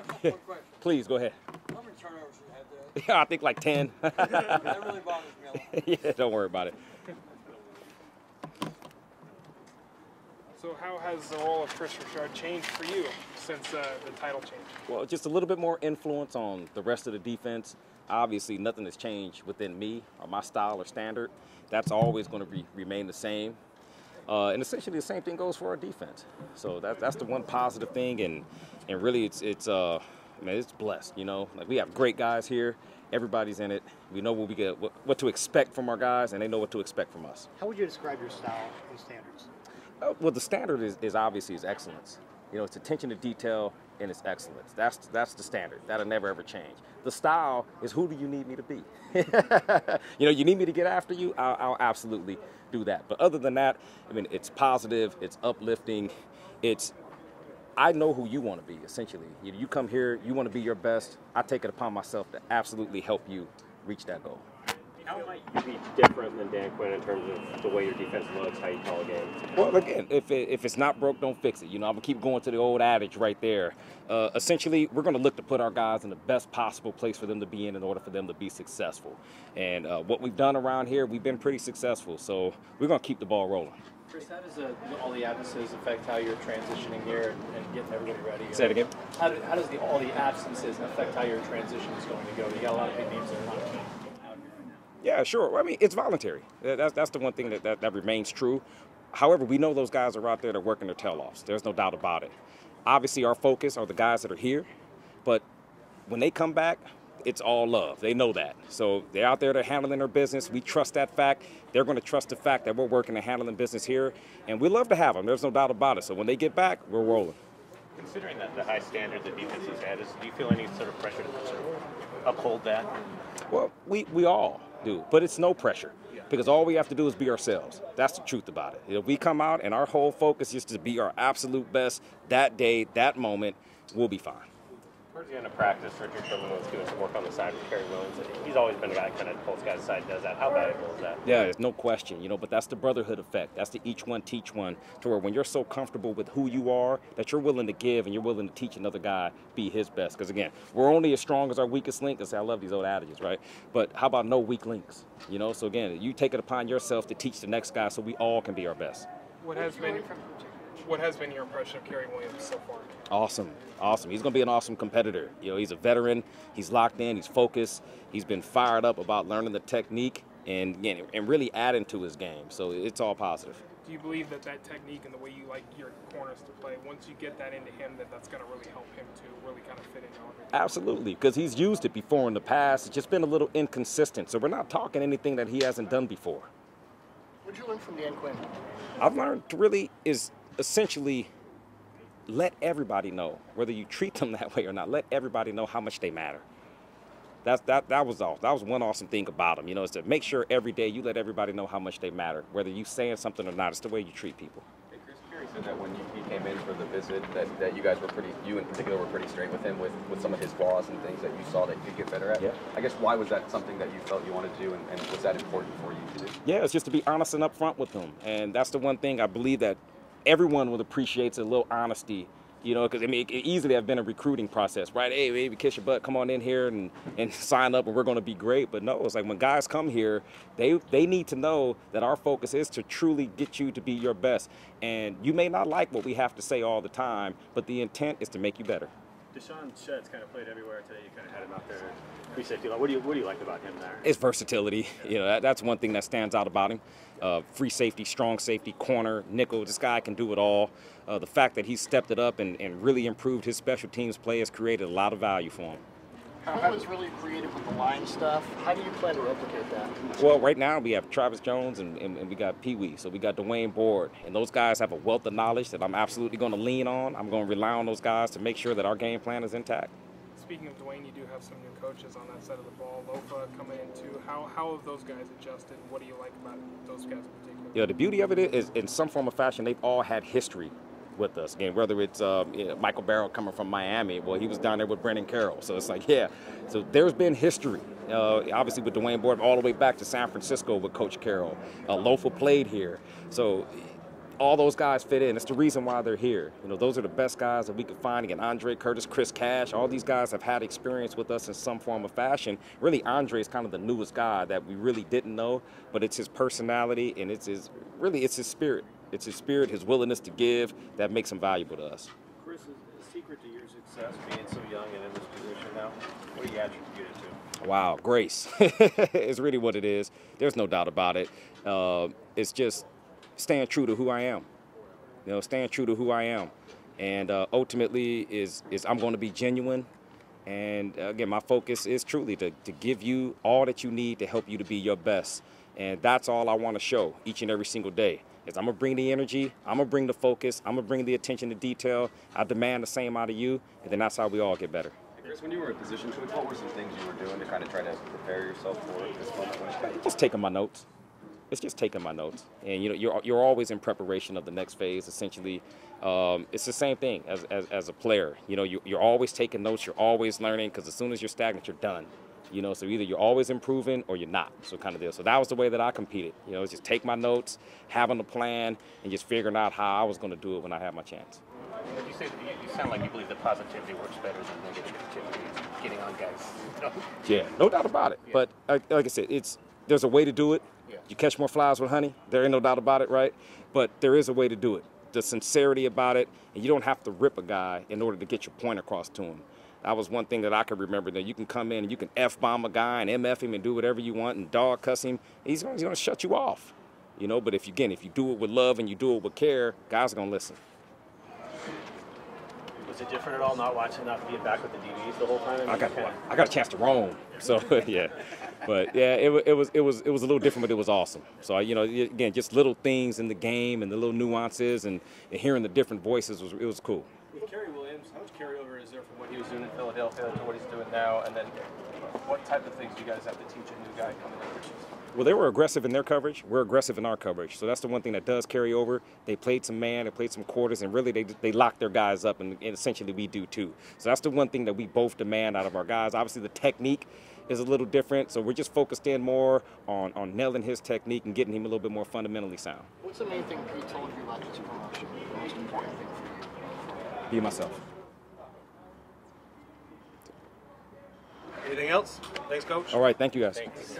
One question. Please, go ahead. How many turnovers you had today? Yeah, I think like 10. That really bothers me a lot. Yeah, don't worry about it. So how has the role of Kris Richard changed for you since the title change? Well, just a little bit more influence on the rest of the defense. Obviously, nothing has changed within me or my style or standard. That's always going to remain the same. And essentially, the same thing goes for our defense. So that's the one positive thing, and really, it's blessed. You know, like we have great guys here. Everybody's in it. We know what we get, what to expect from our guys, and they know what to expect from us. How would you describe your style and standards? Well, the standard is obviously excellence. You know, it's attention to detail and it's excellence. That's the standard. That'll never ever change. The style is who do you need me to be? You know, you need me to get after you, I'll absolutely do that. But other than that, I mean, it's positive, it's uplifting, I know who you want to be, essentially. You come here, you want to be your best. I take it upon myself to absolutely help you reach that goal. How might you be different than Dan Quinn in terms of the way your defense looks, how you call a game? Well, again, if it's not broke, don't fix it. You know, I'm going to keep going to the old adage right there. Essentially, we're going to look to put our guys in the best possible place for them to be in order for them to be successful. And what we've done around here, we've been pretty successful. So we're going to keep the ball rolling. Kris, how does all the absences affect how you're transitioning here and getting everybody ready? Say it again. How does all the absences affect how your transition is going to go? You got a lot of big names that are not out here. Yeah, sure. I mean, it's voluntary. That's the one thing that remains true. However, we know those guys are out there that are working their tail offs. There's no doubt about it. Obviously, our focus are the guys that are here, but when they come back, it's all love. They know that. So they're out there, they're handling their business. We trust that fact. They're going to trust the fact that we're working and handling business here, and we love to have them. There's no doubt about it. So when they get back, we're rolling. Considering that the high standard the defense has had, do you feel any sort of pressure to sort of uphold that? Well, we all do, but it's no pressure because all we have to do is be ourselves. That's the truth about it. If we come out and our whole focus is to be our absolute best that day, that moment, we'll be fine. Towards the end of practice, Richard Sherman was doing some work on the side with Kerry Williams. He's always been a guy kind of pulls guys aside, does that. How valuable is that? Yeah, there's no question, you know, but that's the brotherhood effect. That's the each one teach one, to where when you're so comfortable with who you are that you're willing to give and you're willing to teach another guy be his best. Because again, we're only as strong as our weakest link. I love these old adages, right? But how about no weak links? You know, so again, you take it upon yourself to teach the next guy so we all can be our best. What has been your impression of Kerry Williams so far? Awesome. He's going to be an awesome competitor. You know, he's a veteran. He's locked in. He's focused. He's been fired up about learning the technique and really adding to his game. So it's all positive. Do you believe that technique and the way you like your corners to play, once you get that into him, that's going to really help him to really kind of fit into everything? Absolutely, because he's used it before in the past. It's just been a little inconsistent. So we're not talking anything that he hasn't done before. What did you learn from Dan Quinn? I've learned to really essentially let everybody know, whether you treat them that way or not, let everybody know how much they matter. That was all. That was one awesome thing about him, you know, is to make sure every day you let everybody know how much they matter, whether you saying something or not. It's the way you treat people. Hey, Kris, Kerry said that when he came in for the visit, that you guys were you in particular were pretty straight with him with some of his flaws and things that you saw that he could get better at. Yeah. I guess why was that something that you felt you wanted to do, and was that important for you to do? Yeah, it's just to be honest and upfront with him, and that's the one thing I believe that everyone would appreciate, a little honesty. You know, because I mean, it could easily have been a recruiting process, right? Hey, baby, kiss your butt, come on in here and sign up, and we're going to be great. But no, it's like when guys come here, they need to know that our focus is to truly get you to be your best. And you may not like what we have to say all the time, but the intent is to make you better. Deshaun Shett's kind of played everywhere today. You kind of had him out there. Free safety. What do you like about him there? It's versatility. You know, that's one thing that stands out about him. Free safety, strong safety, corner, nickel. This guy can do it all. The fact that he stepped it up and really improved his special teams play has created a lot of value for him. Quinn was really creative with the line stuff. How do you plan to replicate that? Well, right now we have Travis Jones and we got Pee Wee. So we got Dwayne Board. And those guys have a wealth of knowledge that I'm absolutely going to lean on. I'm going to rely on those guys to make sure that our game plan is intact. Speaking of Dwayne, you do have some new coaches on that side of the ball. Lofa coming in too. How have those guys adjusted? What do you like about those guys in particular? Yeah, the beauty of it is in some form or fashion, they've all had history with us. Again, whether it's Michael Barrow coming from Miami, well, he was down there with Brendan Carroll. So it's like, yeah. So there's been history, obviously with Dwayne Board, all the way back to San Francisco with Coach Carroll. Lofa played here. So all those guys fit in. It's the reason why they're here. You know, those are the best guys that we could find. Again, Andre Curtis, Chris Cash, all these guys have had experience with us in some form or fashion. Really, Andre is kind of the newest guy that we really didn't know, but it's his personality and it's his spirit. It's his spirit, his willingness to give that makes him valuable to us. Kris, is the secret to your success being so young and in this position now? What do you attribute it to? Wow, grace is really what it is. There's no doubt about it. It's just staying true to who I am. You know, staying true to who I am. And ultimately is I'm going to be genuine. And again, my focus is truly to give you all that you need to help you to be your best. And that's all I want to show each and every single day. Is I'm going to bring the energy, I'm going to bring the focus, I'm going to bring the attention to detail. I demand the same out of you, and then that's how we all get better. Kris, when you were a position coach, what were some things you were doing to kind of try to prepare yourself for this moment? Just taking my notes. It's just taking my notes, and you know you're always in preparation of the next phase. Essentially, it's the same thing as a player. You know, you're always taking notes. You're always learning because as soon as you're stagnant, you're done. You know, so either you're always improving or you're not. So kind of deal. So that was the way that I competed. You know, just take my notes, having a plan, and just figuring out how I was going to do it when I had my chance. You say you sound like you believe that positivity works better than negativity. Getting on guys. You know? Yeah, no doubt about it. Yeah. But like I said, there's a way to do it. Yeah. You catch more flies with honey. There ain't no doubt about it, right? But there is a way to do it. The sincerity about it, and you don't have to rip a guy in order to get your point across to him. That was one thing that I could remember, that you can come in and you can F-bomb a guy and MF him and do whatever you want and dog cuss him. He's going to shut you off. You know, but if you do it with love and you do it with care, guys are going to listen. Was it different at all not being back with the DBs the whole time? I got a chance to roam. So, yeah. But, yeah, it was a little different, but it was awesome. So, you know, again, just little things in the game and the little nuances and hearing the different voices, it was cool. With Kerry Williams, how much carryover is there from what he was doing in Philadelphia to what he's doing now? And then what type of things do you guys have to teach a new guy coming in? Well, they were aggressive in their coverage. We're aggressive in our coverage. So that's the one thing that does carry over. They played some man, they played some quarters, and really they lock their guys up, and essentially we do too. So that's the one thing that we both demand out of our guys. Obviously, the technique is a little different, so we're just focused in more on nailing his technique and getting him a little bit more fundamentally sound. What's the main thing Pete told you about this promotion? The most important thing for you? Be myself. Anything else? Thanks, Coach. All right, thank you guys. Thanks.